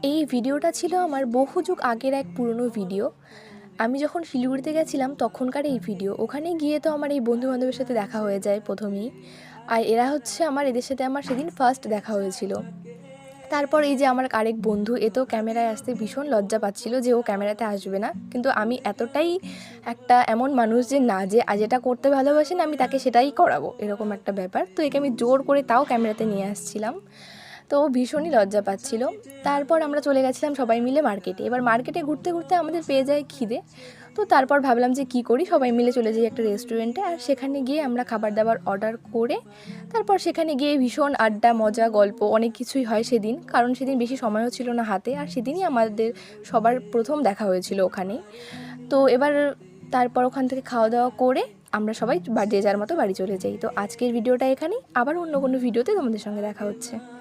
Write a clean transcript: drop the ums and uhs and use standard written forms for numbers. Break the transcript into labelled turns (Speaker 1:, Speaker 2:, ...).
Speaker 1: এই ভিডিওটা ছিল আমার বহু যুগ আগের এক পুরনো ভিডিও। আমি যখন শিলিগুড়িতে গেছিলাম তখনকার এই ভিডিও। ওখানে গিয়ে তো আমার এই বন্ধু-বান্ধবের সাথে দেখা হয়ে যায় প্রথমেই। আর এরা হচ্ছে এদের সাথে আমার সেদিন ফার্স্ট দেখা হয়েছিল। তারপর এই যে আমার আরেক বন্ধু, এ তো ক্যামেরায় আসতে ভীষণ লজ্জা পাচ্ছিল যে ও ক্যামেরাতে আসবে না। কিন্তু আমি এতটাই একটা এমন মানুষ যে না, যে যেটা করতে ভালোবাসি না আমি তাকে সেটাই করাবো, এরকম একটা ব্যাপার। তো একে আমি জোর করে তাও ক্যামেরাতে নিয়ে আসছিলাম। তো ও ভীষণই লজ্জা পাচ্ছিল। তারপর আমরা চলে গেছিলাম সবাই মিলে মার্কেটে। এবার মার্কেটে ঘুরতে ঘুরতে আমাদের পেয়ে যায় খিদে। তো তারপর ভাবলাম যে কী করি, সবাই মিলে চলে যাই একটা রেস্টুরেন্টে। আর সেখানে গিয়ে আমরা খাবার দাবার অর্ডার করে তারপর সেখানে গিয়ে ভীষণ আড্ডা, মজা, গল্প অনেক কিছুই হয় সেদিন। কারণ সেদিন বেশি সময়ও ছিল না হাতে, আর সেদিনই আমাদের সবার প্রথম দেখা হয়েছিল ওখানেই। তো এবার তারপর ওখান থেকে খাওয়া দাওয়া করে আমরা সবাই যে যার মতো বাড়ি চলে যাই। তো আজকের ভিডিওটা এখানেই, আবার অন্য কোনো ভিডিওতে তোমাদের সঙ্গে দেখা হচ্ছে।